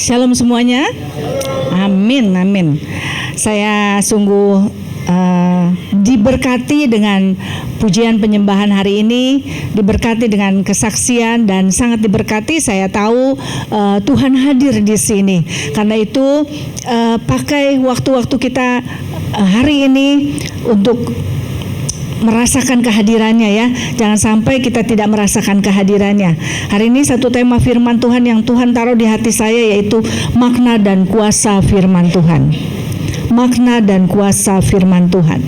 Shalom semuanya. Amin, amin. Saya sungguh diberkati dengan pujian penyembahan hari ini, diberkati dengan kesaksian, dan sangat diberkati. Saya tahu Tuhan hadir di sini. Karena itu pakai waktu-waktu kita hari ini untuk merasakan kehadirannya ya. Jangan sampai kita tidak merasakan kehadirannya. Hari ini satu tema firman Tuhan yang Tuhan taruh di hati saya, yaitu makna dan kuasa firman Tuhan. Makna dan kuasa firman Tuhan.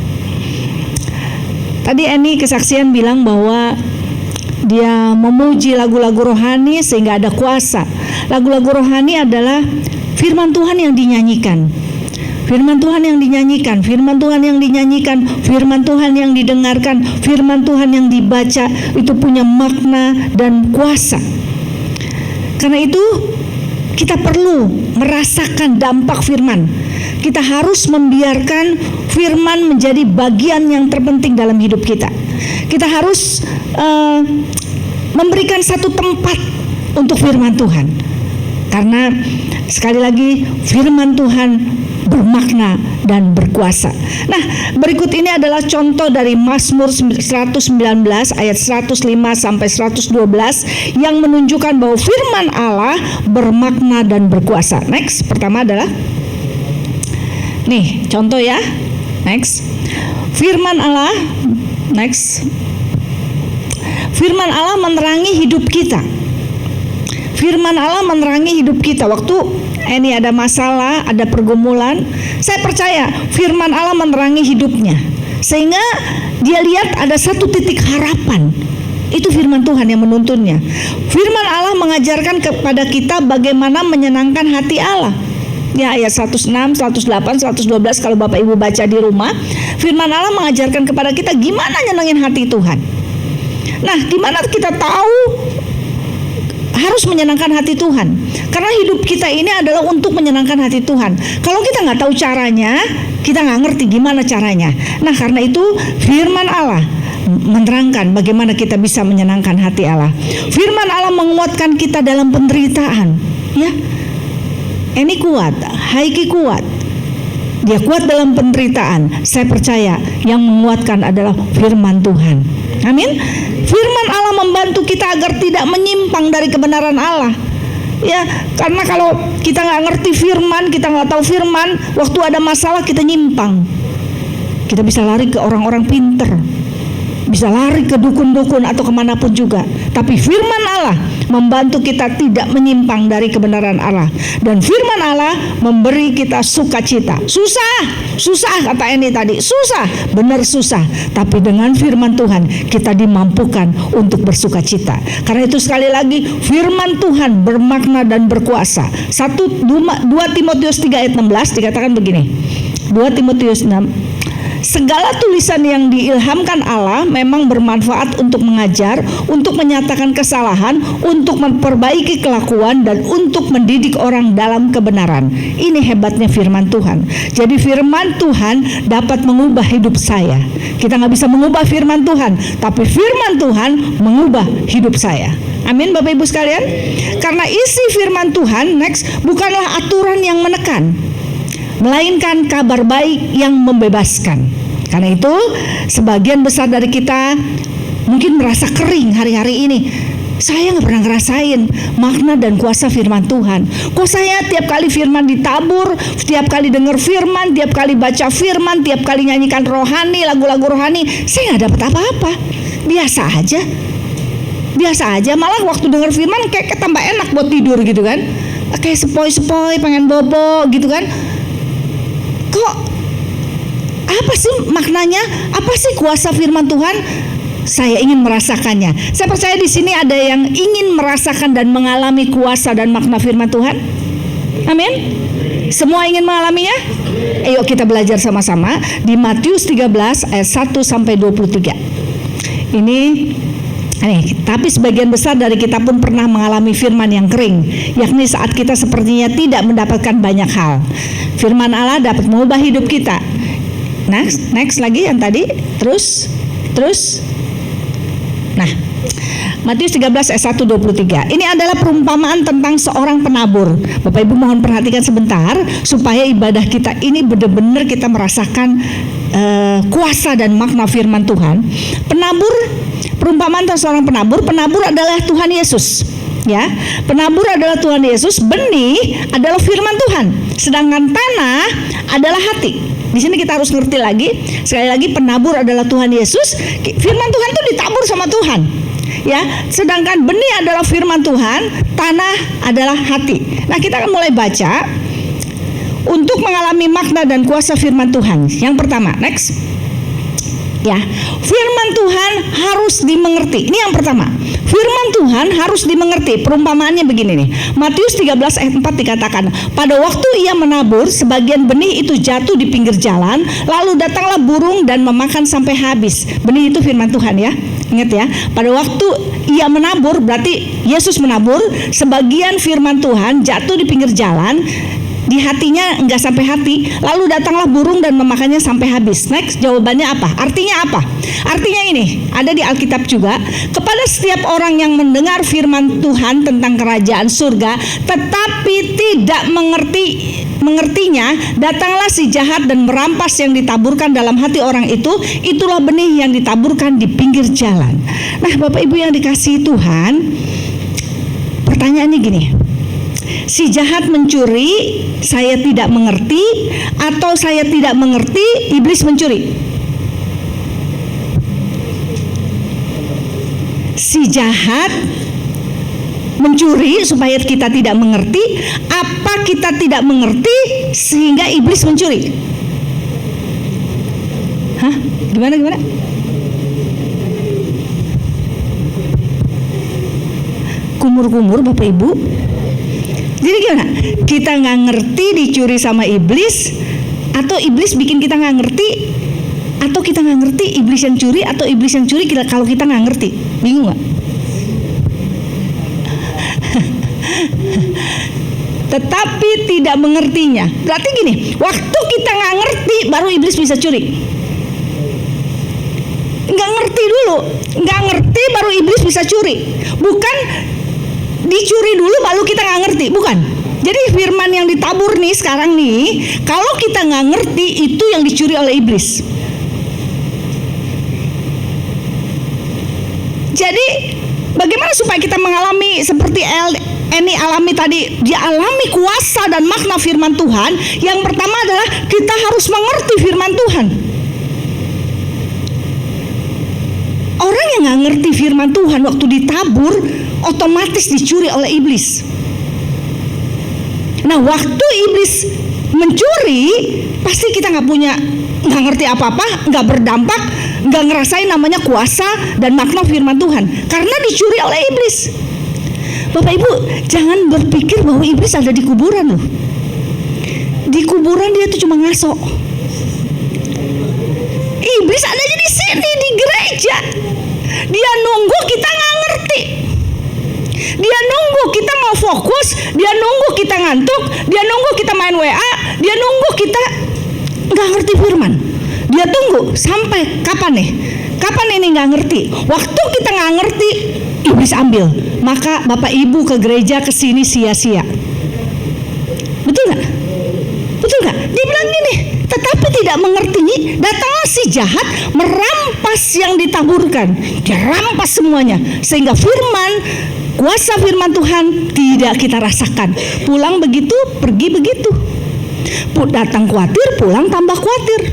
Tadi Eni kesaksian bilang bahwa dia memuji lagu-lagu rohani sehingga ada kuasa. Lagu-lagu rohani adalah firman Tuhan yang dinyanyikan. Firman Tuhan yang dinyanyikan, firman Tuhan yang dinyanyikan, firman Tuhan yang didengarkan, firman Tuhan yang dibaca, itu punya makna dan kuasa. Karena itu kita perlu merasakan dampak firman. Kita harus membiarkan firman menjadi bagian yang terpenting dalam hidup kita. Kita harus memberikan satu tempat untuk firman Tuhan. Karena sekali lagi firman Tuhan bermakna dan berkuasa. Nah, berikut ini adalah contoh dari Mazmur 119 ayat 105 sampai 112 yang menunjukkan bahwa firman Allah bermakna dan berkuasa. Next, pertama adalah nih, contoh ya. Next. Firman Allah, next. Firman Allah menerangi hidup kita. Firman Allah menerangi hidup kita. Waktu ini ada masalah, ada pergumulan, saya percaya firman Allah menerangi hidupnya, sehingga dia lihat ada satu titik harapan. Itu firman Tuhan yang menuntunnya. Firman Allah mengajarkan kepada kita bagaimana menyenangkan hati Allah. Ya, ayat 106, 108, 112 kalau Bapak Ibu baca di rumah, firman Allah mengajarkan kepada kita gimana nyenengin hati Tuhan. Nah, gimana kita tahu harus menyenangkan hati Tuhan? Karena hidup kita ini adalah untuk menyenangkan hati Tuhan. Kalau kita nggak tahu caranya, kita nggak ngerti gimana caranya. Nah, karena itu firman Allah menerangkan bagaimana kita bisa menyenangkan hati Allah. Firman Allah menguatkan kita dalam penderitaan. Ya, ini kuat, Haiki kuat. Dia kuat dalam penderitaan. Saya percaya yang menguatkan adalah firman Tuhan. Amin. Firman Allah membantu kita agar tidak menyimpang dari kebenaran Allah. Ya, karena kalau kita nggak ngerti firman, kita nggak tahu firman, waktu ada masalah kita nyimpang. Kita bisa lari ke orang-orang pinter, bisa lari ke dukun-dukun atau kemanapun juga. Tapi firman Allah membantu kita tidak menyimpang dari kebenaran Allah. Dan firman Allah memberi kita sukacita. Susah kata ini tadi, susah, benar susah. Tapi dengan firman Tuhan kita dimampukan untuk bersukacita. Karena itu sekali lagi firman Tuhan bermakna dan berkuasa. 2 Timotius 3 ayat 16 dikatakan begini. 2 Timotius 6, segala tulisan yang diilhamkan Allah memang bermanfaat untuk mengajar, untuk menyatakan kesalahan, untuk memperbaiki kelakuan, dan untuk mendidik orang dalam kebenaran. Ini hebatnya firman Tuhan. Jadi firman Tuhan dapat mengubah hidup saya. Kita nggak bisa mengubah firman Tuhan, tapi firman Tuhan mengubah hidup saya. Amin Bapak Ibu sekalian. Karena isi firman Tuhan, next, bukanlah aturan yang menekan, melainkan kabar baik yang membebaskan. Karena itu sebagian besar dari kita mungkin merasa kering hari-hari ini. Saya nggak pernah ngerasain makna dan kuasa firman Tuhan. Kok saya tiap kali firman ditabur, tiap kali dengar firman, tiap kali baca firman, tiap kali nyanyikan rohani, lagu-lagu rohani, saya nggak dapat apa-apa. Biasa aja. Malah waktu dengar firman kayak tambah enak buat tidur gitu kan. Kayak sepoi-sepoi, pengen bobo gitu kan. Kok apa sih maknanya? Apa sih kuasa firman Tuhan? Saya ingin merasakannya. Saya percaya di sini ada yang ingin merasakan dan mengalami kuasa dan makna firman Tuhan. Amin. Semua ingin mengalaminya? Ayo kita belajar sama-sama di Matius 13 ayat 1 sampai 23. Ini tapi sebagian besar dari kita pun pernah mengalami firman yang kering, yakni saat kita sepertinya tidak mendapatkan banyak hal. Firman Allah dapat mengubah hidup kita. Next lagi yang tadi, terus. Nah, Matius 13 ayat 1-23. Ini adalah perumpamaan tentang seorang penabur. Bapak Ibu mohon perhatikan sebentar supaya ibadah kita ini benar-benar kita merasakan kuasa dan makna firman Tuhan. Penabur, perumpamaan tentang seorang penabur. Penabur adalah Tuhan Yesus. Ya, penabur adalah Tuhan Yesus, benih adalah firman Tuhan, sedangkan tanah adalah hati. Di sini kita harus ngerti lagi, sekali lagi penabur adalah Tuhan Yesus, firman Tuhan itu ditabur sama Tuhan. Ya, sedangkan benih adalah firman Tuhan, tanah adalah hati. Nah, kita akan mulai baca untuk mengalami makna dan kuasa firman Tuhan. Yang pertama, next. Ya, firman Tuhan harus dimengerti. Ini yang pertama. Firman Tuhan harus dimengerti. Perumpamaannya begini nih. Matius 13 ayat 4 dikatakan, pada waktu ia menabur, sebagian benih itu jatuh di pinggir jalan, lalu datanglah burung dan memakan sampai habis. Benih itu firman Tuhan ya. Ingat ya, pada waktu ia menabur, berarti Yesus menabur, sebagian firman Tuhan jatuh di pinggir jalan, di hatinya enggak sampai hati, lalu datanglah burung dan memakannya sampai habis. Next, jawabannya apa? Artinya apa? Artinya ini, ada di Alkitab juga, kepada setiap orang yang mendengar firman Tuhan tentang kerajaan surga, tetapi tidak mengertinya, datanglah si jahat dan merampas yang ditaburkan dalam hati orang itu. Itulah benih yang ditaburkan di pinggir jalan. Nah, Bapak Ibu yang dikasihi Tuhan, pertanyaannya gini, si jahat mencuri, saya tidak mengerti, atau saya tidak mengerti, iblis mencuri? Si jahat mencuri supaya kita tidak mengerti, apa kita tidak mengerti sehingga iblis mencuri? Hah? Gimana? Kumur-kumur Bapak Ibu. Jadi gimana? Kita nggak ngerti dicuri sama iblis, atau iblis bikin kita nggak ngerti, atau kita nggak ngerti iblis yang curi, atau iblis yang curi kalau kita nggak ngerti? Bingung nggak? Tetapi tidak mengertinya. Berarti gini, waktu kita nggak ngerti baru iblis bisa curi. Nggak ngerti dulu, nggak ngerti baru iblis bisa curi. Bukan dicuri dulu baru kita nggak ngerti, bukan. Jadi firman yang ditabur nih sekarang nih, kalau kita nggak ngerti itu yang dicuri oleh iblis. Jadi bagaimana supaya kita mengalami seperti Eni alami tadi? Dia alami kuasa dan makna firman Tuhan. Yang pertama adalah kita harus mengerti firman Tuhan. Orang yang nggak ngerti firman Tuhan waktu ditabur otomatis dicuri oleh iblis. Nah, waktu iblis mencuri, pasti kita nggak ngerti apa-apa, nggak berdampak, nggak ngerasain namanya kuasa dan makna firman Tuhan, karena dicuri oleh iblis. Bapak Ibu, jangan berpikir bahwa iblis ada di kuburan loh. Di kuburan dia tuh cuma ngaso. Iblis adanya di sini, di gereja. Dia nunggu kita nggak ngerti. Dia nunggu kita mau fokus, dia nunggu kita ngantuk, dia nunggu kita main WA, dia nunggu kita nggak ngerti firman. Dia tunggu sampai kapan nih? Kapan ini nggak ngerti? Waktu kita nggak ngerti, iblis ambil. Maka Bapak Ibu ke gereja kesini sia-sia. Betul nggak? Betul nggak? Dia bilang gini, tetapi tidak mengerti, datanglah si jahat merampas yang ditaburkan. Dia rampas semuanya, sehingga firman, kuasa firman Tuhan tidak kita rasakan. Pulang begitu, pergi begitu. Datang khawatir, pulang tambah khawatir.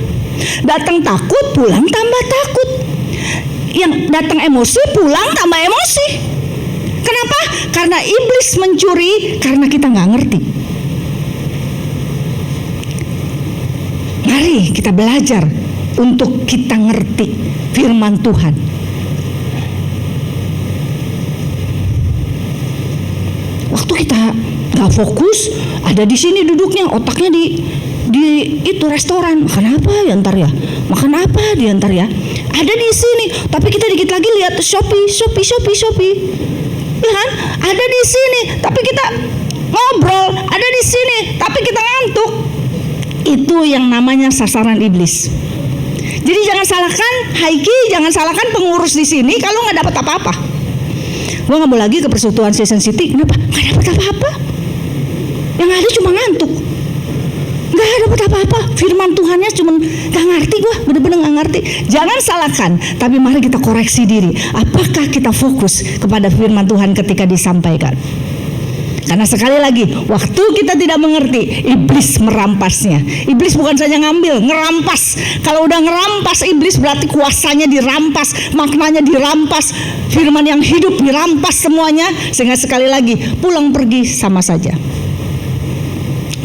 Datang takut, pulang tambah takut. Yang datang emosi, pulang tambah emosi. Kenapa? Karena iblis mencuri, karena kita nggak ngerti. Mari kita belajar untuk kita ngerti firman Tuhan. Waktu kita nggak fokus, ada di sini duduknya, otaknya di itu restoran, makan apa ya ntar ya? Makan apa dia ntar ya? Ada di sini, tapi kita dikit lagi lihat Shopee. Ya kan? Ada di sini, tapi kita ngobrol. Ada di sini, tapi kita ngantuk. Itu yang namanya sasaran iblis. Jadi jangan salahkan Haiki, jangan salahkan pengurus di sini kalau nggak dapat apa-apa. Gua nggak mau lagi ke Persekutuan Season City. Kenapa? Nggak dapat apa-apa. Yang ada cuma ngantuk. Nggak dapat apa-apa. Firman Tuhannya cuma nggak ngerti. Gua bener-bener nggak ngerti. Jangan salahkan, tapi mari kita koreksi diri. Apakah kita fokus kepada firman Tuhan ketika disampaikan? Karena sekali lagi, waktu kita tidak mengerti, iblis merampasnya. Iblis bukan saja ngambil, ngerampas. Kalau udah ngerampas iblis berarti kuasanya dirampas, maknanya dirampas, firman yang hidup dirampas semuanya. Sehingga sekali lagi, pulang pergi sama saja.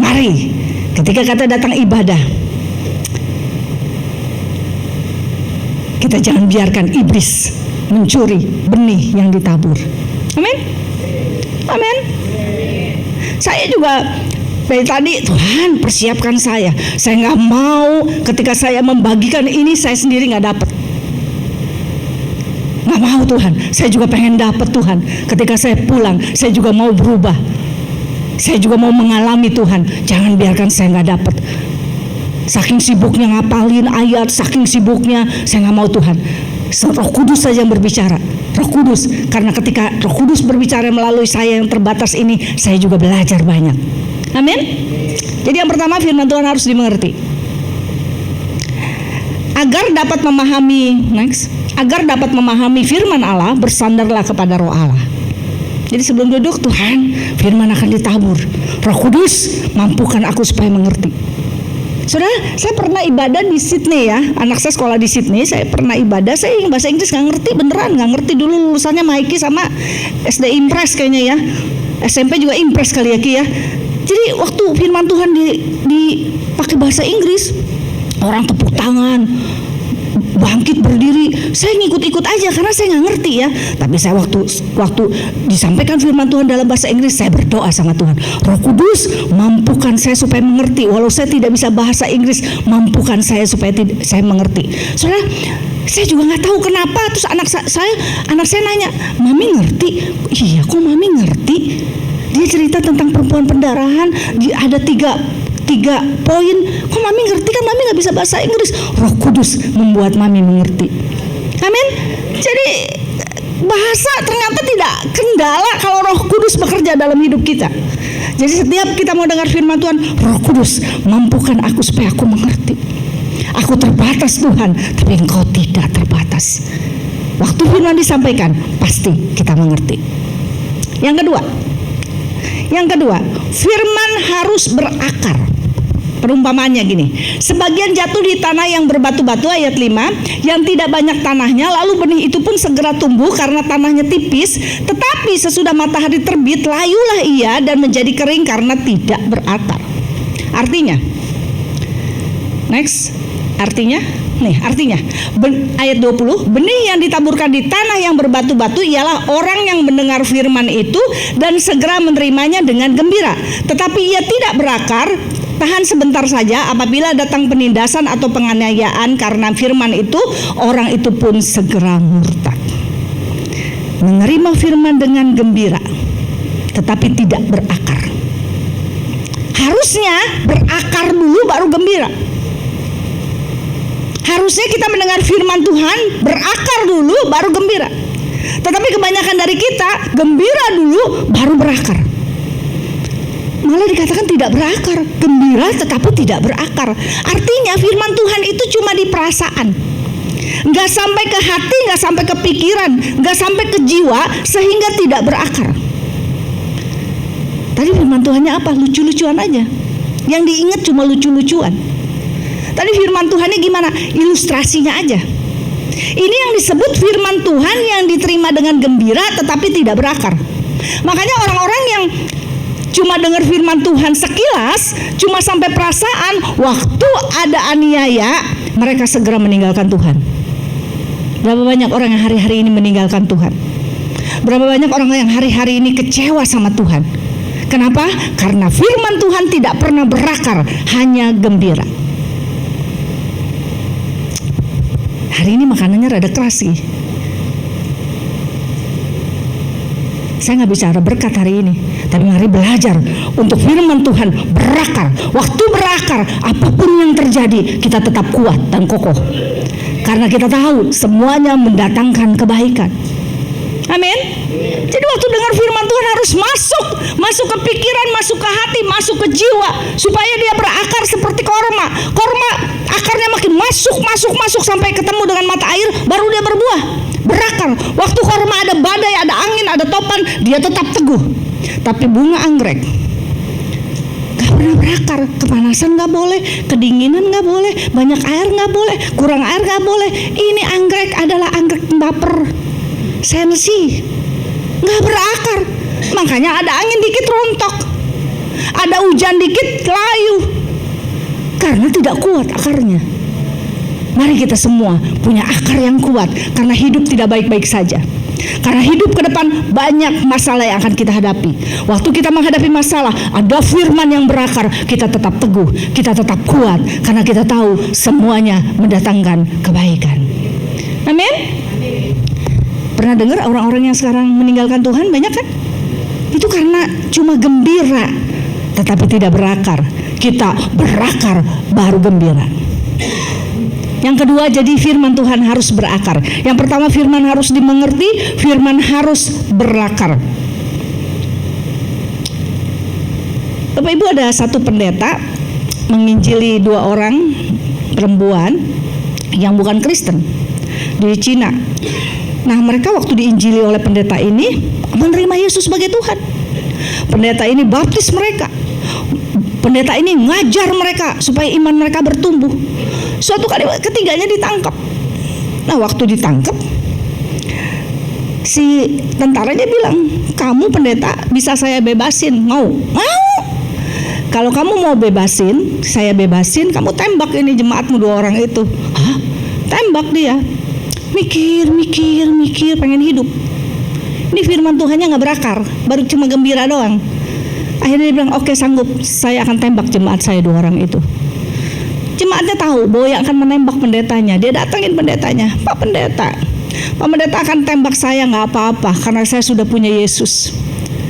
Mari, ketika kita datang ibadah, kita jangan biarkan iblis mencuri benih yang ditabur. Amin. Amin. Saya juga dari tadi, Tuhan persiapkan saya. Saya nggak mau ketika saya membagikan ini saya sendiri nggak dapat. Nggak mau Tuhan. Saya juga pengen dapat Tuhan. Ketika saya pulang, saya juga mau berubah. Saya juga mau mengalami Tuhan. Jangan biarkan saya nggak dapat. Saking sibuknya ngapalin ayat, saking sibuknya saya nggak mau Tuhan. Roh Kudus saja yang berbicara. Roh Kudus, karena ketika Roh Kudus berbicara melalui saya yang terbatas ini, saya juga belajar banyak. Amin. Jadi yang pertama, firman Tuhan harus dimengerti. Agar dapat memahami firman Allah, bersandarlah kepada Roh Allah. Jadi sebelum duduk, Tuhan, firman akan ditabur. Roh Kudus, mampukan aku supaya mengerti. Saudara, saya pernah ibadah di Sydney ya. Anak saya sekolah di Sydney. Saya pernah ibadah. Saya bahasa Inggris nggak ngerti, beneran nggak ngerti. Dulu lulusannya Maiki sama SD Impress kayaknya ya. SMP juga Impress kali ya Ki ya. Jadi waktu firman Tuhan dipakai bahasa Inggris, orang tepuk tangan, bangkit berdiri. Saya ngikut-ikut aja karena saya nggak ngerti ya. Tapi saya waktu disampaikan firman Tuhan dalam bahasa Inggris, saya berdoa sama Tuhan. Roh Kudus, mampukan saya supaya mengerti. Walau saya tidak bisa bahasa Inggris, mampukan saya supaya saya mengerti. Saudara, saya juga nggak tahu kenapa. Terus anak saya nanya, Mami ngerti? Iya, kok Mami ngerti? Dia cerita tentang perempuan pendarahan. Ada tiga poin. Kok Mami ngerti? Kan Mami nggak bisa bahasa Inggris. Roh Kudus membuat Mami mengerti. Amin. Jadi bahasa ternyata tidak kendala kalau Roh Kudus bekerja dalam hidup kita. Jadi setiap kita mau dengar firman Tuhan, Roh Kudus, mampukan aku supaya aku mengerti. Aku terbatas Tuhan, tapi Engkau tidak terbatas. Waktu firman disampaikan, pasti kita mengerti. Yang kedua, firman harus berakar. Perumpamaannya gini, sebagian jatuh di tanah yang berbatu-batu, ayat 5, yang tidak banyak tanahnya, lalu benih itu pun segera tumbuh karena tanahnya tipis, tetapi sesudah matahari terbit, layulah ia dan menjadi kering karena tidak berakar. Artinya, ayat 20, benih yang ditaburkan di tanah yang berbatu-batu ialah orang yang mendengar firman itu dan segera menerimanya dengan gembira. Tetapi ia tidak berakar, tahan sebentar saja, apabila datang penindasan atau penganiayaan karena firman itu, orang itu pun segera murtad. Menerima firman dengan gembira, tetapi tidak berakar. Harusnya berakar dulu baru gembira. Harusnya kita mendengar firman Tuhan, berakar dulu baru gembira. Tetapi kebanyakan dari kita gembira dulu baru berakar. Malah dikatakan tidak berakar, gembira tetapi tidak berakar. Artinya firman Tuhan itu cuma di perasaan, nggak sampai ke hati, nggak sampai ke pikiran, nggak sampai ke jiwa, sehingga tidak berakar. Tadi firman Tuhannya apa? Lucu-lucuan aja. Yang diingat cuma lucu-lucuan. Tadi firman Tuhannya gimana? Ilustrasinya aja. Ini yang disebut firman Tuhan yang diterima dengan gembira tetapi tidak berakar. Makanya orang-orang yang cuma dengar firman Tuhan sekilas, cuma sampai perasaan, waktu ada aniaya, mereka segera meninggalkan Tuhan. Berapa banyak orang yang hari-hari ini meninggalkan Tuhan? Berapa banyak orang yang hari-hari ini kecewa sama Tuhan? Kenapa? Karena firman Tuhan tidak pernah berakar, hanya gembira. Hari ini makanannya rada keras sih. Saya nggak bicara berkat hari ini, tapi mari belajar untuk firman Tuhan berakar. Waktu berakar, apapun yang terjadi, kita tetap kuat dan kokoh. Karena kita tahu semuanya mendatangkan kebaikan. Amin. Jadi waktu dengar firman Tuhan harus masuk ke pikiran, masuk ke hati, masuk ke jiwa, supaya dia berakar seperti korma. Korma akarnya makin masuk sampai ketemu dengan mata air, baru dia berbuah, berakar. Waktu korma ada badai, ada angin, ada topan, dia tetap teguh. Tapi bunga anggrek gak pernah berakar. Kepanasan gak boleh, kedinginan gak boleh, banyak air gak boleh, kurang air gak boleh. Ini anggrek adalah anggrek baper, sensi, gak berakar. Makanya ada angin dikit rontok, ada hujan dikit layu, karena tidak kuat akarnya. Mari kita semua punya akar yang kuat, karena hidup tidak baik-baik saja. Karena hidup ke depan banyak masalah yang akan kita hadapi. Waktu kita menghadapi masalah, ada firman yang berakar, kita tetap teguh, kita tetap kuat, karena kita tahu semuanya mendatangkan kebaikan. Amin. Pernah dengar orang-orang yang sekarang meninggalkan Tuhan banyak kan? Itu karena cuma gembira tetapi tidak berakar. Kita berakar baru gembira. Yang kedua, jadi firman Tuhan harus berakar. Yang pertama, firman harus dimengerti, firman harus berakar. Bapak Ibu, ada satu pendeta menginjili 2 orang perempuan yang bukan Kristen di Cina. Nah, mereka waktu diinjili oleh pendeta ini menerima Yesus sebagai Tuhan. Pendeta ini baptis mereka. Pendeta ini ngajar mereka supaya iman mereka bertumbuh. Suatu kali ketiganya ditangkap. Nah, waktu ditangkap, si tentaranya bilang, kamu pendeta bisa saya bebasin, mau? Kalau kamu mau bebasin, saya bebasin, kamu tembak ini jemaatmu 2 orang itu. Hah? Tembak dia. Mikir, pengen hidup. Ini firman Tuhannya gak berakar, baru cuma gembira doang. Akhirnya dia bilang, oke, sanggup, saya akan tembak jemaat saya 2 orang itu. Jemaatnya tahu bahwa yang akan menembak pendetanya. Dia datangin pendetanya, Pak Pendeta akan tembak saya, gak apa-apa, karena saya sudah punya Yesus.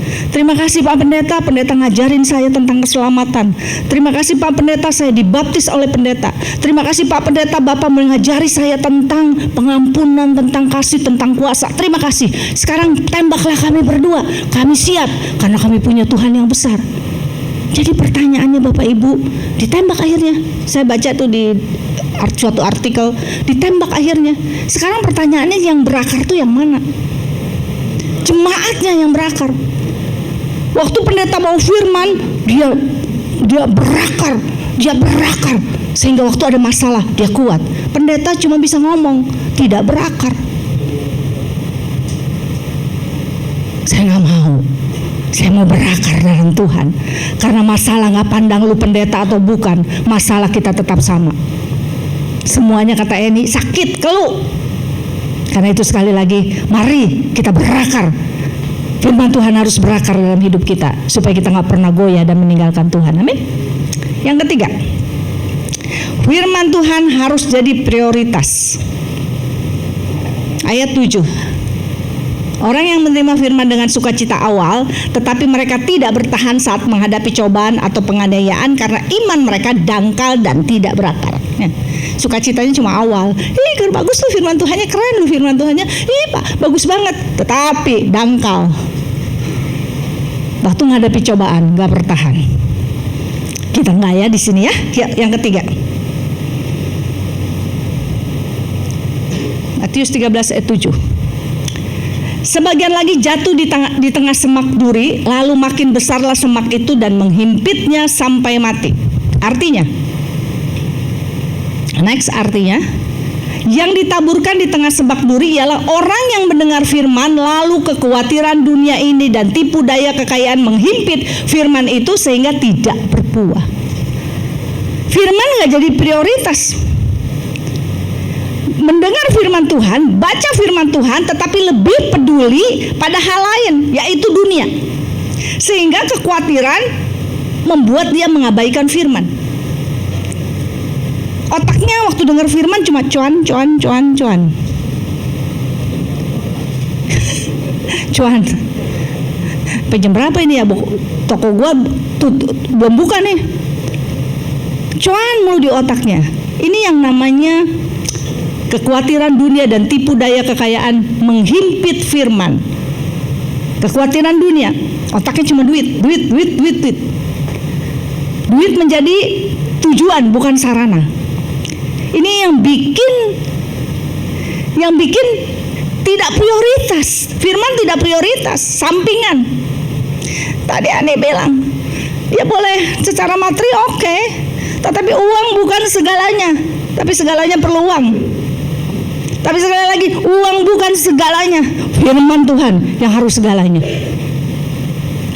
Terima kasih Pak Pendeta ngajarin saya tentang keselamatan. Terima kasih Pak Pendeta, saya dibaptis oleh pendeta. Terima kasih Pak Pendeta, Bapak mengajari saya tentang pengampunan, tentang kasih, tentang kuasa. Terima kasih. Sekarang tembaklah kami berdua. Kami siap, karena kami punya Tuhan yang besar. Jadi pertanyaannya Bapak Ibu, ditembak akhirnya. Saya baca tuh di suatu artikel, ditembak akhirnya. Sekarang pertanyaannya, yang berakar tuh yang mana? Jemaatnya yang berakar. Waktu pendeta mau firman, dia berakar, sehingga waktu ada masalah dia kuat. Pendeta cuma bisa ngomong, tidak berakar. Saya nggak mau. Saya mau berakar dalam Tuhan. Karena masalah nggak pandang lu pendeta atau bukan, masalah kita tetap sama. Semuanya, kata Eni, sakit keluh. Karena itu sekali lagi, mari kita berakar. Firman Tuhan harus berakar dalam hidup kita, supaya kita gak pernah goyah dan meninggalkan Tuhan. Amin. Yang ketiga, firman Tuhan harus jadi prioritas. Ayat 7. Orang yang menerima firman dengan sukacita awal, tetapi mereka tidak bertahan saat menghadapi cobaan atau penganiayaan, karena iman mereka dangkal dan tidak berakar. Sukacitanya cuma awal. Bagus tuh firman Tuhannya, keren loh firman Tuhannya. Pak, bagus banget. Tetapi dangkal. Waktu menghadapi cobaan gak bertahan. Kita nggak ya di sini ya. Yang ketiga, Matius 13 ayat 7. Sebagian lagi jatuh di tengah semak duri, lalu makin besarlah semak itu dan menghimpitnya sampai mati. Artinya, yang ditaburkan di tengah semak duri ialah orang yang mendengar firman, lalu kekhawatiran dunia ini dan tipu daya kekayaan menghimpit firman itu sehingga tidak berbuah. Firman gak jadi prioritas. Mendengar firman Tuhan, baca firman Tuhan, tetapi lebih peduli pada hal lain, yaitu dunia. Sehingga kekhawatiran membuat dia mengabaikan firman. Otaknya waktu dengar firman cuma cuan. Cuan. Jam berapa ini ya, Bu? Toko gua belum buka nih. Cuan mulu di otaknya. Ini yang namanya kekhawatiran dunia dan tipu daya kekayaan menghimpit firman. Kekhawatiran dunia, otaknya cuma duit. Duit menjadi tujuan, bukan sarana. Ini yang bikin tidak prioritas. Firman tidak prioritas, sampingan. Tadi Ane bilang, dia boleh secara materi oke, tetapi uang bukan segalanya. Tapi segalanya perlu uang. Tapi sekali lagi, uang bukan segalanya. Firman Tuhan yang harus segalanya.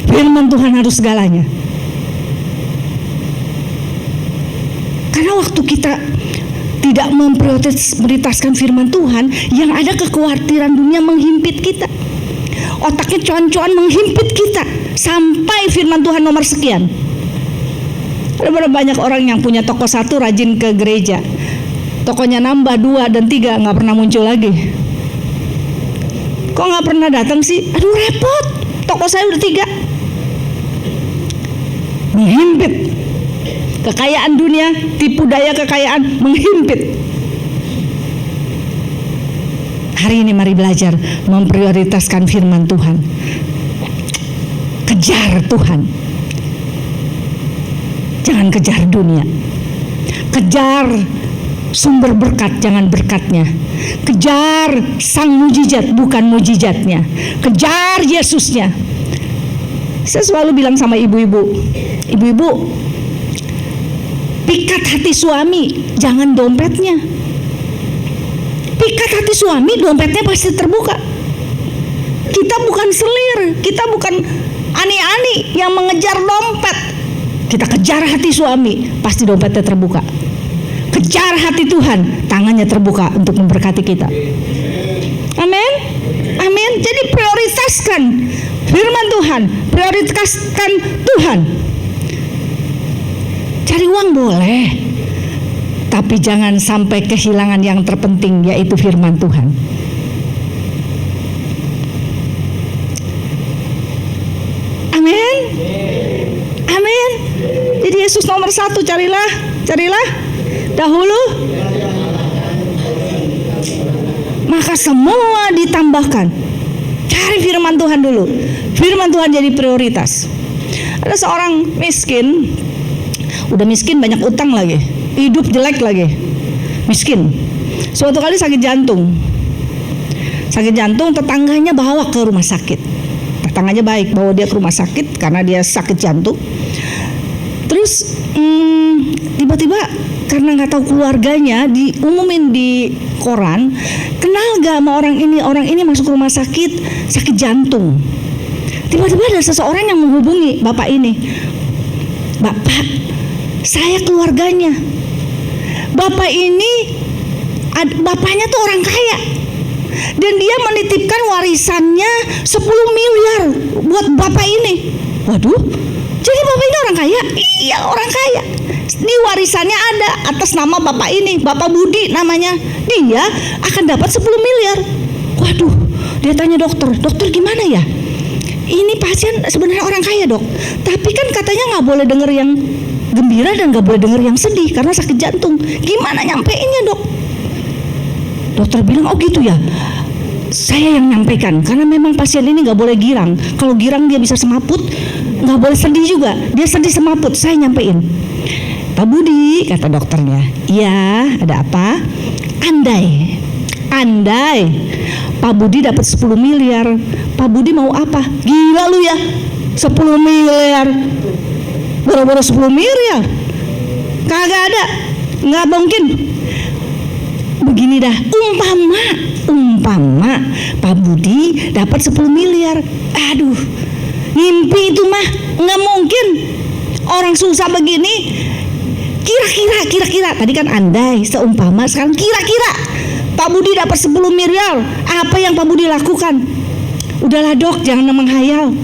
Firman Tuhan harus segalanya. Karena waktu kita tidak memprioritaskan firman Tuhan, yang ada kekhawatiran dunia menghimpit kita. Otaknya cuan-cuan menghimpit kita sampai firman Tuhan nomor sekian. Ada banyak orang yang punya toko satu rajin ke gereja, tokonya nambah 2 dan 3 nggak pernah muncul lagi. Kok nggak pernah datang sih? Aduh repot, toko saya udah 3. Menghimpit. Kekayaan dunia, tipu daya kekayaan menghimpit. Hari ini mari belajar memprioritaskan firman Tuhan. Kejar Tuhan. Jangan kejar dunia. Kejar sumber berkat, jangan berkatnya. Kejar sang mujizat, bukan mujizatnya. Kejar Yesusnya. Saya selalu bilang sama ibu-ibu, pikat hati suami, jangan dompetnya. Pikat hati suami, dompetnya pasti terbuka. Kita bukan selir, kita bukan ani-ani yang mengejar dompet. Kita kejar hati suami, pasti dompetnya terbuka. Kejar hati Tuhan, tangannya terbuka untuk memberkati kita. Amin. Amin. Jadi prioritaskan firman Tuhan, prioritaskan Tuhan. Cari uang boleh, tapi jangan sampai kehilangan yang terpenting, yaitu firman Tuhan. Amin. Amin. Jadi Yesus nomor 1, carilah dahulu, maka semua ditambahkan. Cari firman Tuhan dulu. Firman Tuhan jadi prioritas. Ada seorang miskin, udah miskin banyak utang lagi, hidup jelek lagi, miskin. Suatu kali sakit jantung, tetangganya bawa ke rumah sakit. Tetangganya baik, bawa dia ke rumah sakit karena dia sakit jantung. Terus tiba-tiba karena nggak tahu keluarganya, diumumin di koran, kenal gak sama orang ini masuk rumah sakit jantung. Tiba-tiba ada seseorang yang menghubungi bapak ini. Bapak, saya keluarganya. Bapak ini, bapaknya tuh orang kaya, dan dia menitipkan warisannya 10 miliar buat bapak ini. Waduh, jadi bapak ini orang kaya? Iya, orang kaya. Ini warisannya ada atas nama bapak ini, Bapak Budi namanya. Dia akan dapat 10 miliar. Waduh, dia tanya dokter gimana ya? Ini pasien sebenarnya orang kaya, Dok. Tapi kan katanya nggak boleh denger yang gembira dan nggak boleh denger yang sedih karena sakit jantung. Gimana nyampeinnya, Dok? Dokter bilang, oh gitu ya. Saya yang nyampaikan karena memang pasien ini nggak boleh girang. Kalau girang dia bisa semaput, nggak boleh sedih juga. Dia sedih semaput. Saya nyampein. Pak Budi, kata dokternya. Iya, ada apa? Andai Pak Budi dapat 10 miliar, Pak Budi mau apa? Gila lu ya, 10 miliar, boro-boro 10 miliar, kagak ada, nggak mungkin. Begini dah, umpama Pak Budi dapat 10 miliar, aduh, mimpi itu mah nggak mungkin. Orang susah begini, kira-kira, tadi kan andai, seumpama, sekarang kira-kira. Pak Budi dapat 10 miliar, apa yang Pak Budi lakukan? Udahlah, Dok, jangan menghayal.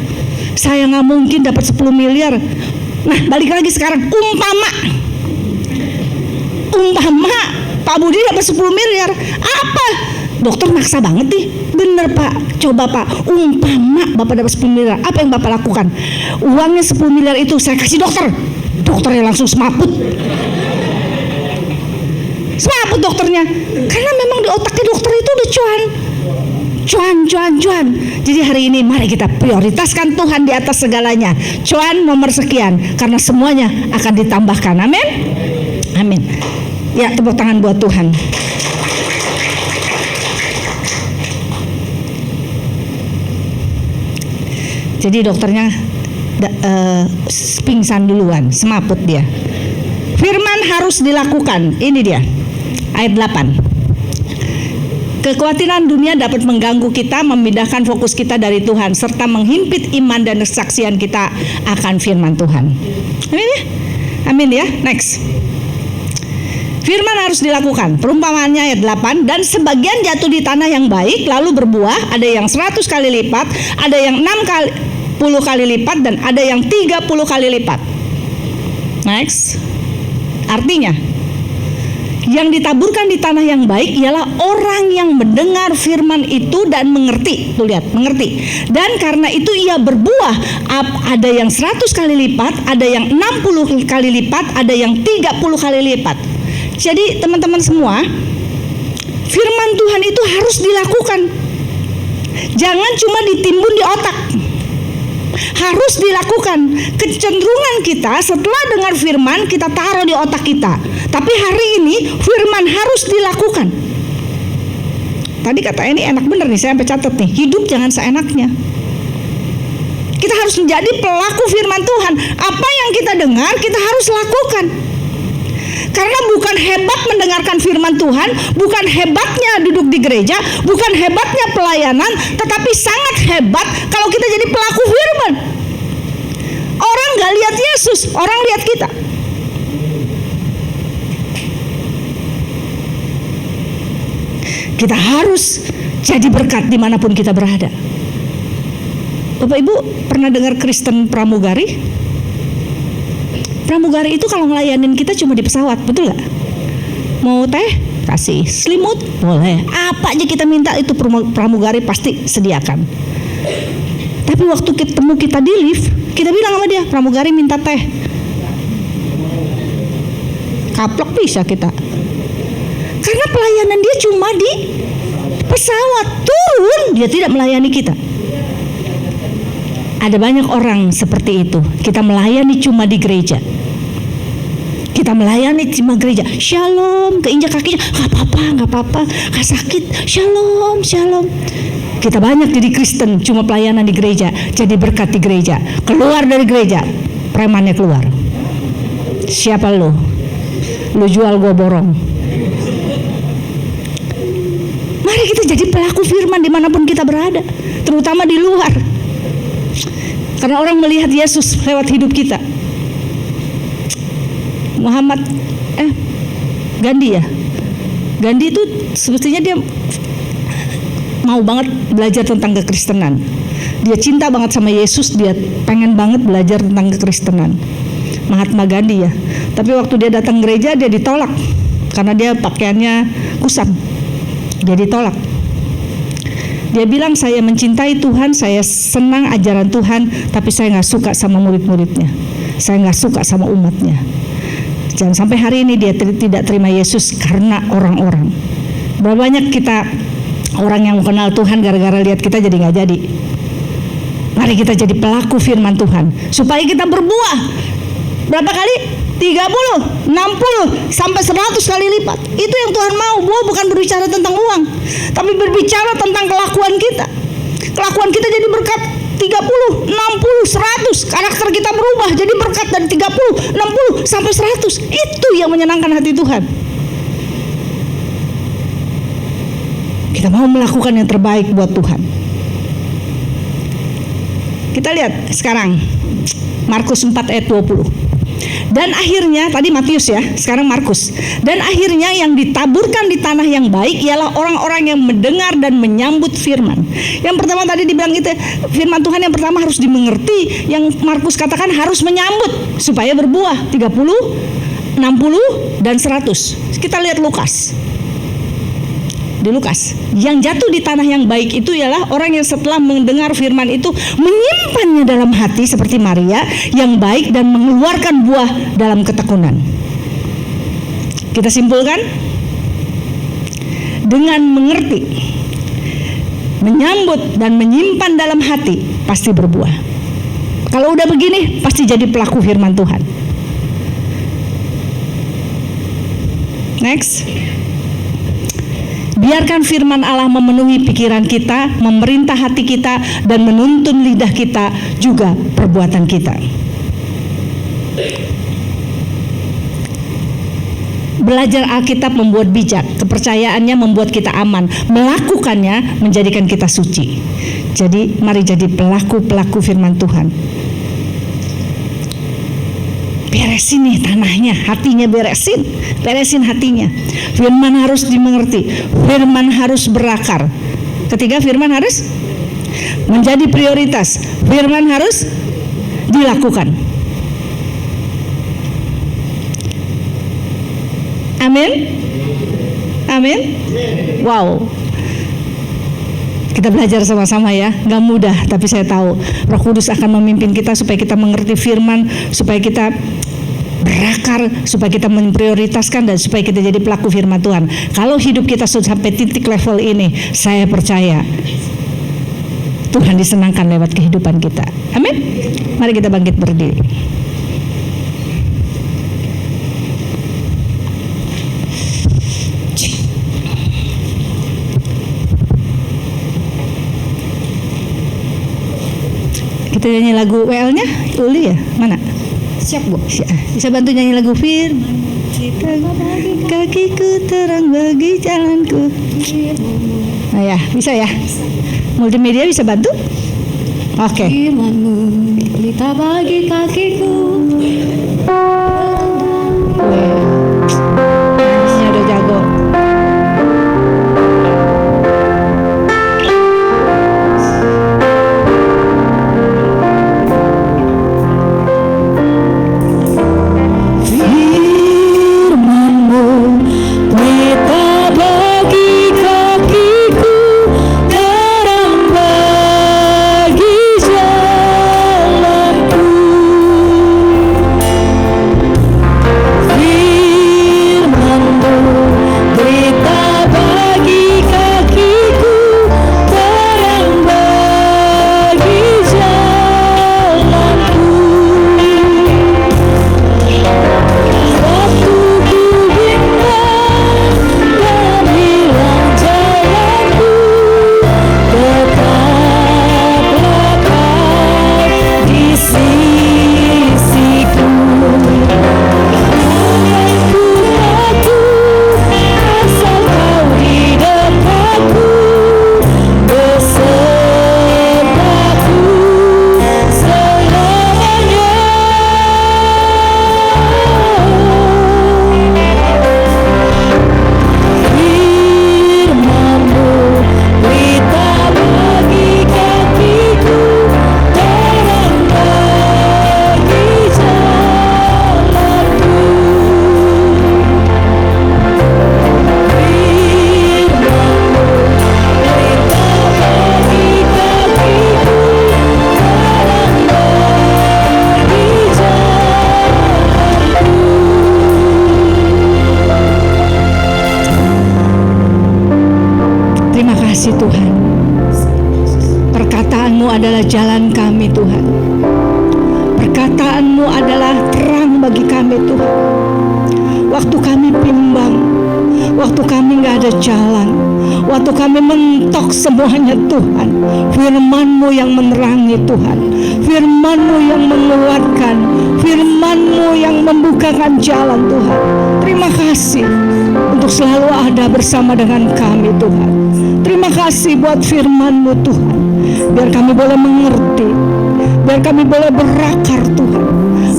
saya nggak mungkin dapat 10 miliar. Nah, balik lagi sekarang, umpama Pak Budi dapat 10 miliar, apa? Dokter maksa banget nih. Bener Pak, coba Pak, umpama Bapak dapat 10 miliar, apa yang Bapak lakukan? Uangnya 10 miliar itu saya kasih dokter. Dokternya langsung semaput dokternya, karena memang di otaknya dokter itu udah cuan. Jadi hari ini mari kita prioritaskan Tuhan di atas segalanya. Cuan nomor sekian, karena semuanya akan ditambahkan. Amin. Ya, tepuk tangan buat Tuhan. Jadi dokternya pingsan duluan, semaput dia. Firman harus dilakukan. Ini dia, ayat 8. Kekhawatiran dunia dapat mengganggu kita, memindahkan fokus kita dari Tuhan, serta menghimpit iman dan kesaksian kita akan firman Tuhan. Amin ya? Amin ya. Next. Firman harus dilakukan. Perumpamaannya ayat 8. Dan sebagian jatuh di tanah yang baik, lalu berbuah. Ada yang 100 kali lipat, ada yang 60 kali lipat, dan ada yang 30 kali lipat. Next. Artinya, yang ditaburkan di tanah yang baik ialah orang yang mendengar firman itu dan mengerti. Tuh lihat, mengerti. Dan karena itu ia berbuah. Ada yang 100 kali lipat, ada yang 60 kali lipat, ada yang 30 kali lipat. Jadi teman-teman semua, firman Tuhan itu harus dilakukan. Jangan cuma ditimbun di otak. Harus dilakukan. Kecenderungan kita setelah dengar firman kita taruh di otak kita. Tapi hari ini firman harus dilakukan. Tadi kata ini enak bener nih, saya sampai catat nih. Hidup jangan seenaknya. Kita harus menjadi pelaku firman Tuhan. Apa yang kita dengar kita harus lakukan. Karena bukan hebat mendengarkan firman Tuhan, bukan hebatnya duduk di gereja, bukan hebatnya pelayanan, tetapi sangat hebat kalau kita jadi pelaku firman. Orang gak lihat Yesus, orang lihat kita. Kita harus jadi berkat dimanapun kita berada. Bapak Ibu pernah dengar Kristen pramugari? Pramugari itu kalau ngelayanin kita cuma di pesawat, betul gak? Mau teh? Kasih. Selimut? Boleh. Apa aja kita minta itu pramugari pasti sediakan. Tapi waktu ketemu kita di lift, kita bilang sama dia, pramugari minta teh. Kaplok bisa kita. Karena pelayanan dia cuma di pesawat, turun dia tidak melayani kita. Ada banyak orang seperti itu. Kita melayani cuma di gereja. Kita melayani cuma gereja. Shalom, keinjak kakinya, nggak apa-apa, nggak sakit. Shalom. Kita banyak jadi Kristen cuma pelayanan di gereja, jadi berkat di gereja. Keluar dari gereja, premannya keluar. Siapa lo? Lo jual, gua borong. Mari kita jadi pelaku firman dimanapun kita berada, terutama di luar. Karena orang melihat Yesus lewat hidup kita. Gandhi itu sebetulnya dia mau banget belajar tentang kekristenan. Dia cinta banget sama Yesus, dia pengen banget belajar tentang kekristenan. Mahatma Gandhi ya. Tapi waktu dia datang gereja dia ditolak karena dia pakaiannya kusam. Dia ditolak. Dia bilang, saya mencintai Tuhan, saya senang ajaran Tuhan, tapi saya nggak suka sama murid-muridnya, saya nggak suka sama umatnya. Jangan sampai hari ini dia tidak terima Yesus karena orang-orang. Berapa banyak kita orang yang kenal Tuhan gara-gara lihat kita jadi nggak jadi. Mari kita jadi pelaku firman Tuhan supaya kita berbuah. Berapa kali? 30, 60, sampai 100 kali lipat. Itu yang Tuhan mau. Buah bukan berbicara tentang uang, tapi berbicara tentang kelakuan kita. Kelakuan kita jadi berkat 30, 60, 100. Karakter kita berubah jadi berkat dari 30, 60, sampai 100. Itu yang menyenangkan hati Tuhan. Kita mau melakukan yang terbaik buat Tuhan. Kita lihat sekarang Markus 4 ayat 20. Dan akhirnya, tadi Matius ya, sekarang Markus. Dan akhirnya yang ditaburkan di tanah yang baik ialah orang-orang yang mendengar dan menyambut firman. Yang pertama tadi dibilang itu, firman Tuhan yang pertama harus dimengerti. Yang Markus katakan harus menyambut supaya berbuah 30, 60, dan 100. Kita lihat Lukas. Di Lukas, yang jatuh di tanah yang baik itu ialah orang yang setelah mendengar firman itu menyimpannya dalam hati seperti Maria yang baik dan mengeluarkan buah dalam ketekunan. Kita simpulkan, dengan mengerti, menyambut dan menyimpan dalam hati pasti berbuah. Kalau udah begini pasti jadi pelaku firman Tuhan. Next. Biarkan firman Allah memenuhi pikiran kita, memerintah hati kita, dan menuntun lidah kita, juga perbuatan kita. Belajar Alkitab membuat bijak, kepercayaannya membuat kita aman, melakukannya menjadikan kita suci. Jadi mari jadi pelaku-pelaku firman Tuhan. Beresin nih tanahnya, hatinya beresin hatinya. Firman harus dimengerti, firman harus berakar. Ketiga, firman harus menjadi prioritas, firman harus dilakukan. Amin. Amin. Wow. Kita belajar sama-sama ya, gak mudah, tapi saya tahu Roh Kudus akan memimpin kita supaya kita mengerti firman, supaya kita berakar, supaya kita memprioritaskan, dan supaya kita jadi pelaku firman Tuhan. Kalau hidup kita sudah sampai titik level ini, saya percaya Tuhan disenangkan lewat kehidupan kita. Amin. Mari kita bangkit berdiri. Kita nyanyi lagu WL-nya, Uli ya? Mana? Siap Bu? Bisa bantu nyanyi lagu firman. Kakiku terang bagi jalanku. Nah ya, bisa ya? Multimedia bisa bantu? Oke. Firman-Mu pelita bagi kakiku. Nyanyinya udah jago. kasih Tuhan. Perkataanmu adalah jalan kami Tuhan. Perkataanmu adalah terang bagi kami Tuhan. Waktu kami bimbang, waktu kami gak ada jalan, waktu kami mentok semuanya Tuhan, firman-Mu yang menerangi Tuhan, firman-Mu yang menguatkan, firman-Mu yang membukakan jalan Tuhan. Terima kasih untuk selalu ada bersama dengan kami Tuhan. Terima kasih buat firman-Mu Tuhan. Biar kami boleh mengerti, biar kami boleh berakar Tuhan,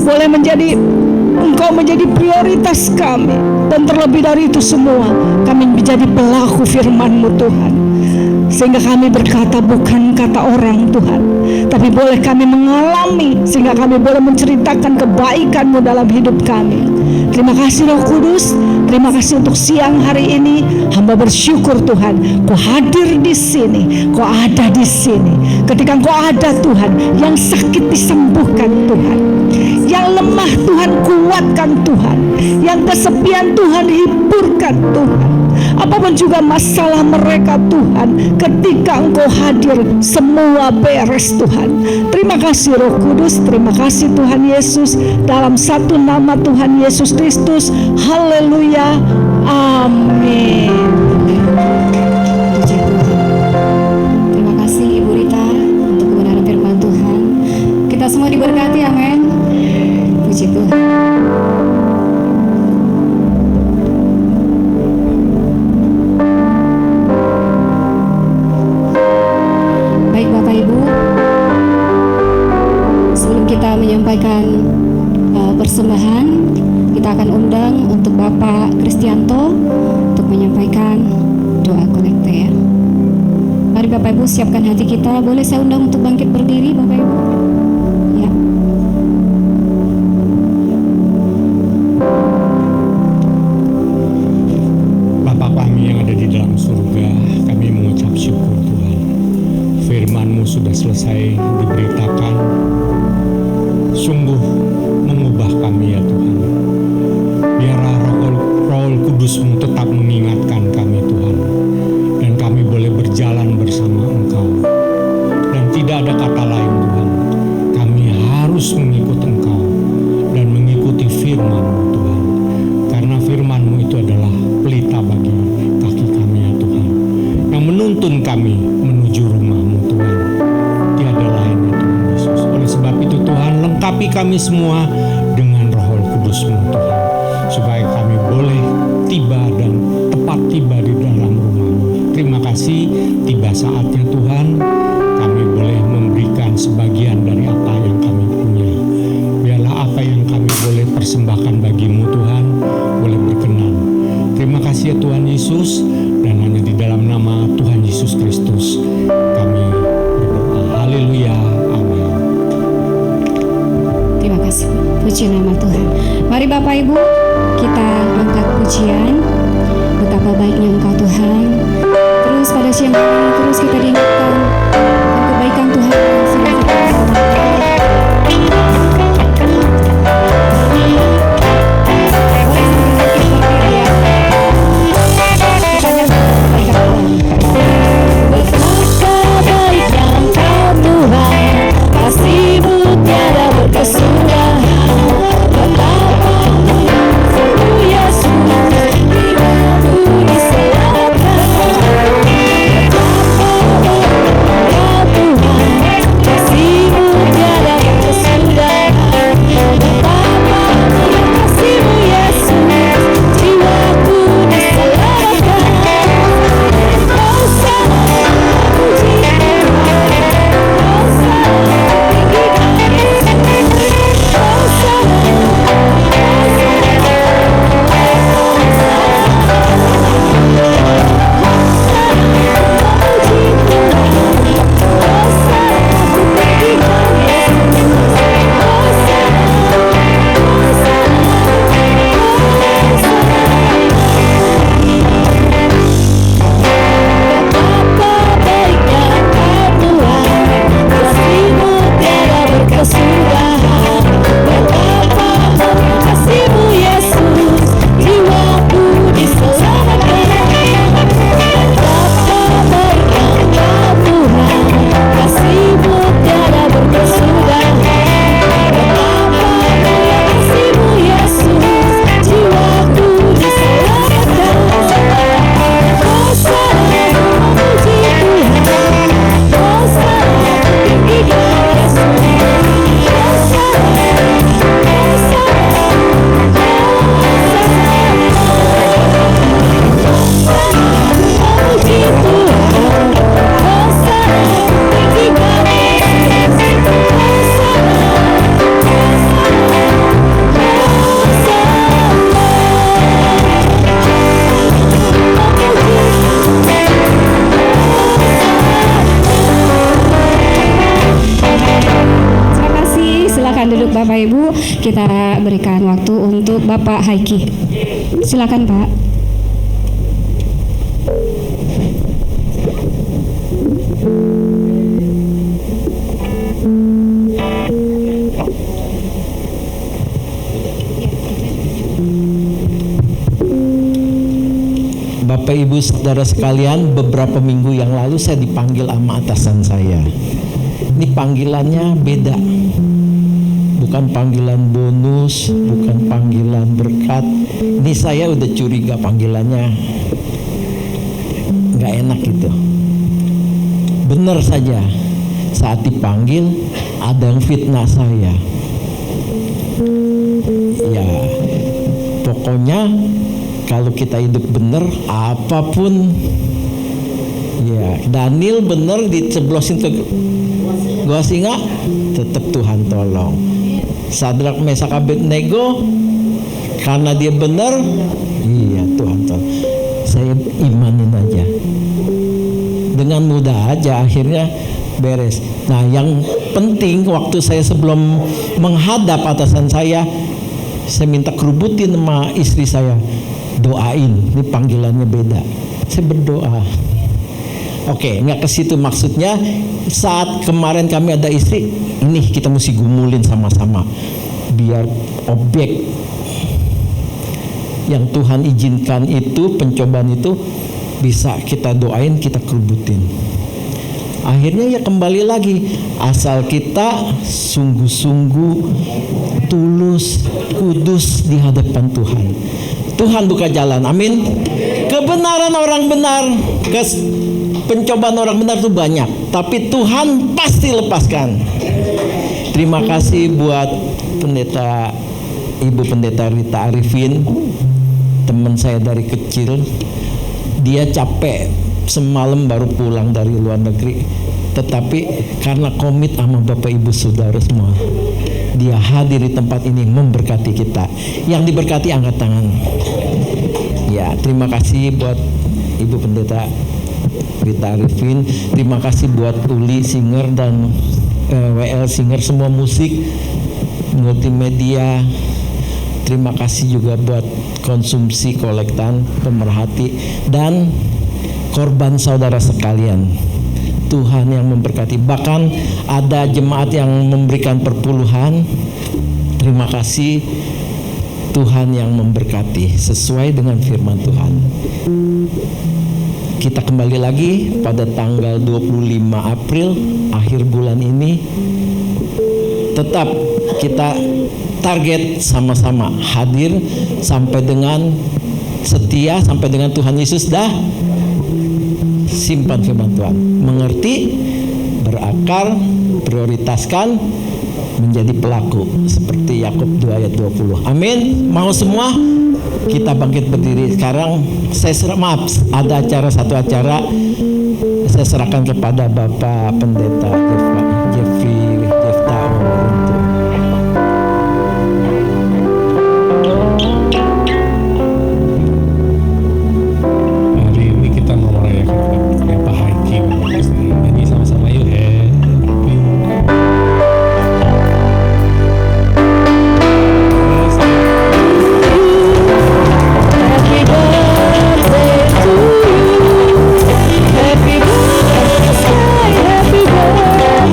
boleh menjadi Engkau menjadi prioritas kami. Dan terlebih dari itu semua, kami menjadi pelaku firman-Mu Tuhan. Sehingga kami berkata bukan kata orang Tuhan, tapi boleh kami mengalami, sehingga kami boleh menceritakan kebaikan-Mu dalam hidup kami. Terima kasih Roh Kudus. Terima kasih untuk siang hari ini. Hamba bersyukur Tuhan, Kau hadir di sini, Kau ada di sini. Ketika Kau ada Tuhan, yang sakit disembuhkan Tuhan, yang lemah Tuhan kuatkan Tuhan, yang kesepian Tuhan hiburkan Tuhan. Apapun juga masalah mereka Tuhan, ketika Engkau hadir semua beres Tuhan. Terima kasih Roh Kudus, terima kasih Tuhan Yesus, dalam satu nama Tuhan Yesus Kristus. Haleluya, amin. Puji Tuhan. Terima kasih Ibu Rita untuk kebenaran firman Tuhan. Kita semua diberkati, amin. Puji Tuhan. Baik Bapak Ibu, sebelum kita menyampaikan persembahan, kita akan undang untuk Bapak Kristianto untuk menyampaikan doa kolekte ya. Mari Bapak Ibu siapkan hati kita. Boleh saya undang untuk bangkit berdiri Bapak Ibu? Ya. Bapa kami yang ada di dalam surga, kami mengucap syukur Tuhan. Firman-Mu sudah selesai diberitakan, sungguh mengubah kami ya Tuhan. Biarlah Roh Kudus-Mu tetap mengingatkan kami Tuhan, dan kami boleh berjalan bersama Engkau. Dan tidak ada kata lain Tuhan, kami harus mengikut Engkau dan mengikuti firman-Mu Tuhan. Karena firman-Mu itu adalah pelita bagi kaki kami ya Tuhan, yang menuntun kami menuju rumah-Mu Tuhan. Tiada lain ya Tuhan Yesus. Oleh sebab itu Tuhan, lengkapi kami semua dengan Roh Kudus-Mu Tuhan, supaya kami boleh tiba dan tepat tiba di dalam rumah-Mu. Terima kasih, tiba saatnya Tuhan, kami boleh memberikan sebagian dari apa yang kami punya. Biarlah apa yang kami boleh persembahkan bagi-Mu Tuhan, boleh berkenan. Terima kasih ya Tuhan Yesus, dan hanya di dalam nama Tuhan Yesus Kristus kami berdoa. Haleluya, amin. Terima kasih. Puji nama Tuhan. Mari Bapak Ibu, kita angkat pujian. Betapa baiknya Engkau Tuhan. Terus pada siang hari ini terus kita diingatkan akan kebaikan Tuhan yang sudah kita lakukan. Betapa Bapak Ibu, kita berikan waktu untuk Bapak Haiki. Silakan Pak. Bapak Ibu Saudara sekalian, beberapa minggu yang lalu saya dipanggil sama atasan saya. Ini panggilannya beda. Bukan panggilan bonus, bukan panggilan berkat. Ini saya udah curiga panggilannya nggak enak gitu. Benar saja, saat dipanggil ada yang fitnah saya. Ya, pokoknya kalau kita hidup benar, apapun, ya Daniel benar diceblosin ke gua singa, tetap Tuhan tolong. Sadrak Mesak Abednego, karena dia benar, iya Tuhan tolong. Saya imanin aja, dengan mudah aja akhirnya beres. Nah yang penting waktu saya sebelum menghadap atasan saya minta kerubutin sama istri saya, doain, ini panggilannya beda. Saya berdoa. Oke, nggak ke situ maksudnya. Saat kemarin kami ada istri, ini kita mesti gumulin sama-sama biar objek yang Tuhan izinkan itu, pencobaan itu bisa kita doain, kita kerubutin. Akhirnya ya kembali lagi, asal kita sungguh-sungguh tulus, kudus di hadapan Tuhan. Tuhan buka jalan, amin. Kebenaran orang benar, pencobaan orang benar itu banyak, tapi Tuhan pasti lepaskan. Terima kasih buat pendeta, Ibu Pendeta Rita Arifin, teman saya dari kecil. Dia capek semalam baru pulang dari luar negeri, tetapi karena komit sama Bapak Ibu Saudara semua, dia hadir di tempat ini memberkati kita. Yang diberkati angkat tangan. Ya, terima kasih buat Ibu Pendeta Rita Arifin. Terima kasih buat Uli Singer dan WL Singer, semua musik, multimedia. Terima kasih juga buat konsumsi kolektan, pemerhati, dan korban saudara sekalian. Tuhan yang memberkati. Bahkan ada jemaat yang memberikan perpuluhan. Terima kasih, Tuhan yang memberkati sesuai dengan firman Tuhan. Kita kembali lagi pada tanggal 25 April akhir bulan ini. Tetap kita target sama-sama hadir sampai dengan setia, sampai dengan Tuhan Yesus dah simpan firman Tuhan, mengerti, berakar, prioritaskan, menjadi pelaku seperti Yakub 2 ayat 20. Amin. Mau semua? Kita bangkit berdiri sekarang. Ada satu acara saya serahkan kepada Bapak Pendeta Jeffrey Jefta untuk hari ini kita mau merayakan kemerdekaan Pak Hakim. Nyanyi sama-sama yuk. Happy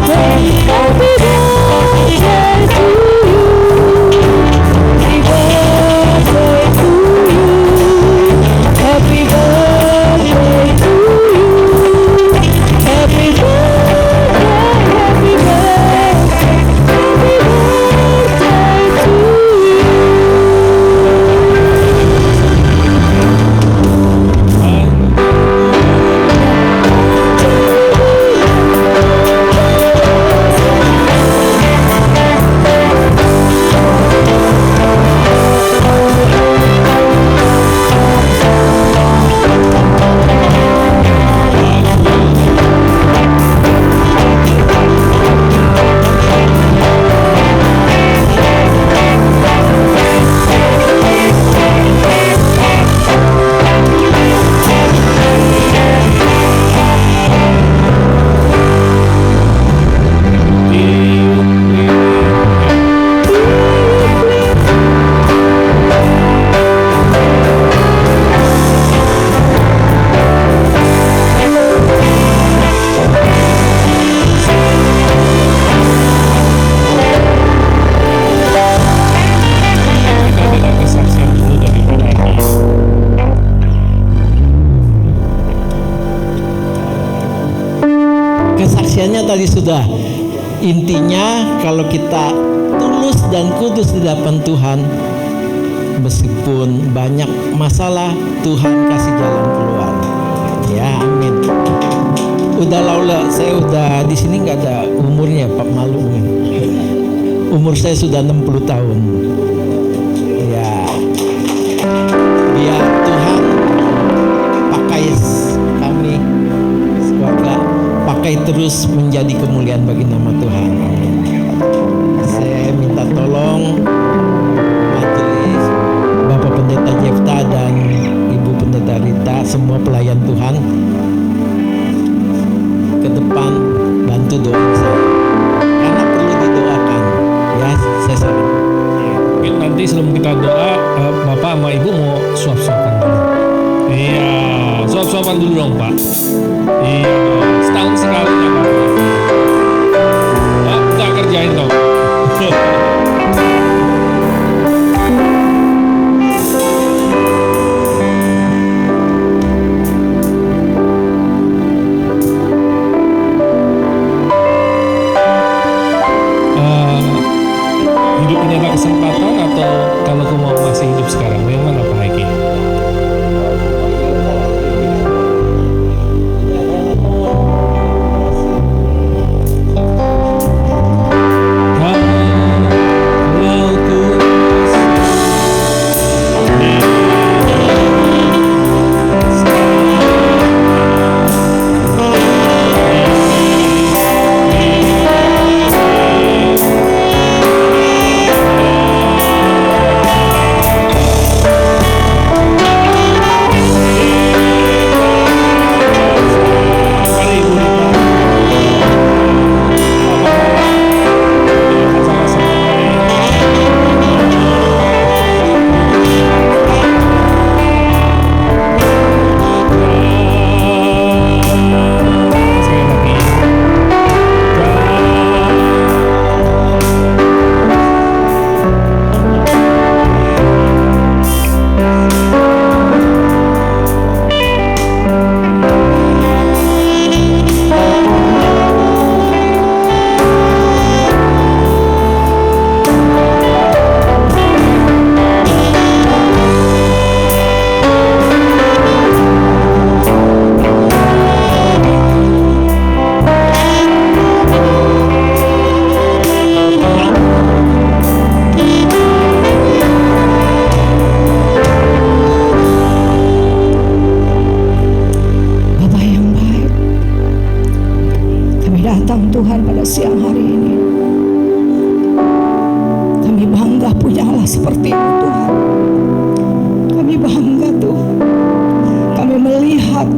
birthday bagiannya tadi sudah. Intinya kalau kita tulus dan kudus di hadapan Tuhan, meskipun banyak masalah, Tuhan kasih jalan keluar. Ya, amin. Udah Laula, saya udah di sini nggak ada umurnya, Pak, malu. Umur saya sudah 60 tahun. Ya, biar Tuhan pakai kami semoga pakai terus menjadi kemuliaan bagi nama Tuhan. Saya minta tolong majelis Bapak Pendeta Jefta dan Ibu Pendeta Rita, semua pelayan Tuhan, ke depan bantu doa saya karena perlu didoakan. Ya, saya saran. Mungkin nanti sebelum kita doa, Bapak sama Ibu mau suap-suapan dulu. Iya, suap-suapan dulu dong, Pak. Iya, setahun sekali ya, Pak. Nggak kerjain dong. Hidup ini ada kesempatan atau kalau aku mau masih hidup sekarang, yang mana Pak Haiki? datang Tuhan pada siang hari ini. Kami bangga punya Allah seperti itu Tuhan. Kami bangga Tuhan. Kami melihat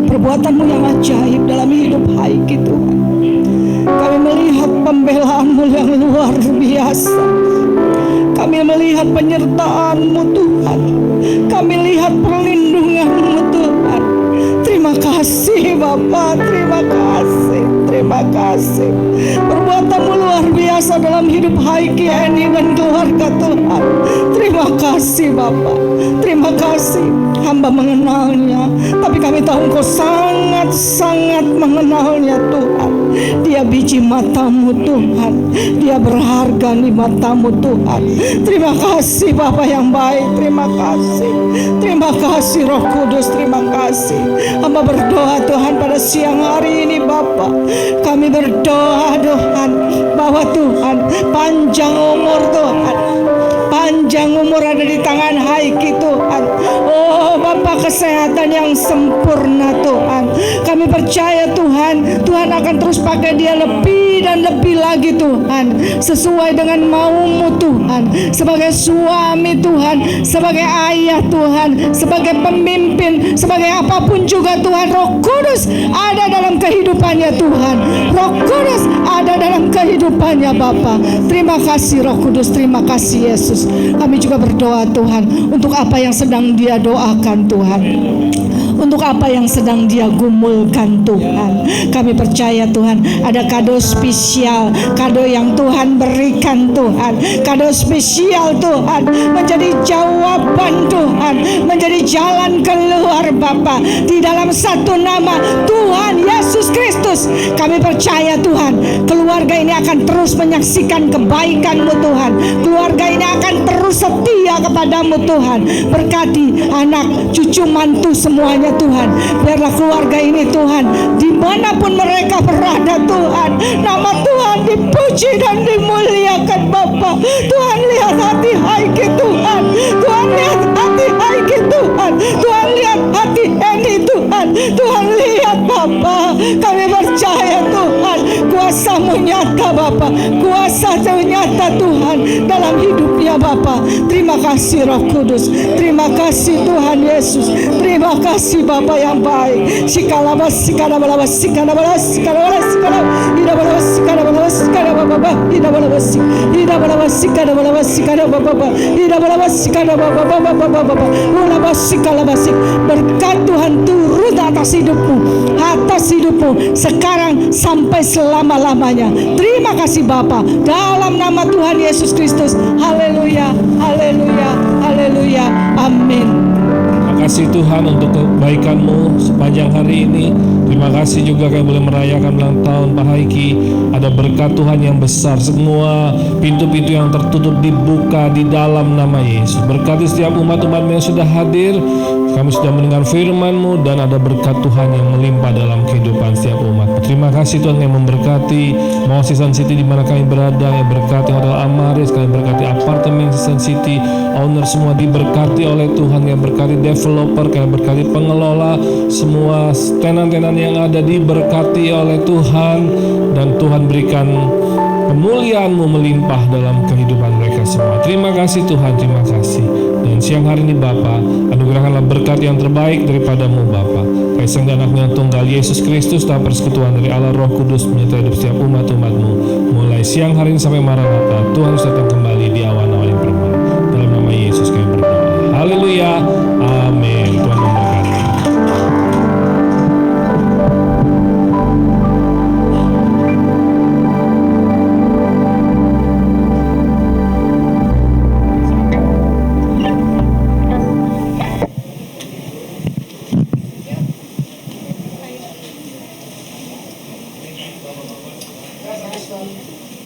perbuatan-Mu yang ajaib dalam hidup Haiki Tuhan. Kami melihat pembelaan-Mu yang luar biasa. Kami melihat penyertaan-Mu Tuhan. Kami lihat perlindungan-Mu Tuhan. Terima kasih Bapa, terima kasih, terima kasih. Perbuatan-Mu luar biasa dalam hidup Haiki, Eni dan keluarga Tuhan. Terima kasih Bapa, terima kasih. Hamba mengenalnya, tapi kami tahu Engkau sangat-sangat mengenalnya Tuhan. Dia biji mata-Mu Tuhan, dia berharga di mata-Mu Tuhan. Terima kasih Bapa yang baik, terima kasih. Terima kasih Roh Kudus, terima kasih. Hamba berdoa Tuhan pada siang hari ini Bapa. Kami berdoa Tuhan bahwa Tuhan panjang umur Tuhan. Panjang umur ada di tangan Haiki Tuhan. Oh Bapa, kesehatan yang sempurna Tuhan. Kami percaya Tuhan, Tuhan akan terus pakai dia lebih dan lebih lagi Tuhan, sesuai dengan mau-Mu Tuhan. Sebagai suami Tuhan, sebagai ayah Tuhan, sebagai pemimpin, sebagai apapun juga Tuhan. Roh Kudus ada dalam kehidupannya Tuhan. Roh Kudus ada dalam kehidupannya Bapa. Terima kasih Roh Kudus, terima kasih Yesus. Kami juga berdoa Tuhan untuk apa yang sedang dia doakan Tuhan, untuk apa yang sedang dia gumulkan Tuhan. Kami percaya Tuhan ada kado spesial, kado yang Tuhan berikan Tuhan, kado spesial Tuhan, menjadi jawaban Tuhan, menjadi jalan keluar Bapa, di dalam satu nama Tuhan Yesus Yesus Kristus. Kami percaya Tuhan, keluarga ini akan terus menyaksikan kebaikan-Mu Tuhan. Keluarga ini akan terus setia kepadamu Tuhan. Berkati anak, cucu, mantu semuanya Tuhan. Biarlah keluarga ini Tuhan, dimanapun mereka berada Tuhan, nama Tuhan dipuji dan dimuliakan Bapa. Tuhan lihat hati Haiki Tuhan. Tuhan lihat hati Haiki Tuhan. Tuhan lihat hati Eni Tuhan. Tuhan lihat Bapa. Kami percaya Tuhan, kuasa-Mu nyata Bapa. Kuasa-Mu nyata Tuhan dalam hidupnya Bapa. Terima kasih Roh Kudus. Terima kasih Tuhan Yesus. Terima kasih Bapa yang baik. Sikalabas, sikalabalabas, sikalabalabas, sikalabalabas, sikalabalabas, sikalabalabas, sikalabalabas, sikalabalabas, sikalabalabas, sikalabalabas, sikalabalabas, sikalabalabas, sikalabalabas, ulabas, sikalabas. Berkat Tuhan turun atas hidupmu sekarang sampai selama-lamanya. Terima kasih Bapa, dalam nama Tuhan Yesus Kristus. Haleluya, haleluya, haleluya, amin. Terima kasih Tuhan untuk kebaikan-Mu sepanjang hari ini. Terima kasih juga kami boleh merayakan ulang tahun Pak Haiki. Ada berkat Tuhan yang besar. Semua pintu-pintu yang tertutup dibuka di dalam nama Yesus. Berkati setiap umat-umat yang sudah hadir. Kami sudah mendengar firman-Mu dan ada berkat Tuhan yang melimpah dalam kehidupan setiap umat. Terima kasih Tuhan yang memberkati mau Season City di mana kami berada, yang berkati Hotel Amaris, kami berkati apartemen Season City, owner semua diberkati oleh Tuhan, yang berkati developer, kami berkati pengelola, semua tenan-tenan yang ada diberkati oleh Tuhan, dan Tuhan berikan kemuliaan-Mu melimpah dalam kehidupan mereka semua. Terima kasih Tuhan, terima kasih. Dan siang hari ini Bapa, anugerahkanlah berkat yang terbaik daripada-Mu Bapa. Kasih anaknya tunggal Yesus Kristus, tak persekutuan dari Allah Roh Kudus menyertai hidup setiap umat-umat-Mu. Mulai siang hari ini sampai Maranatha, Tuhan datang kembali.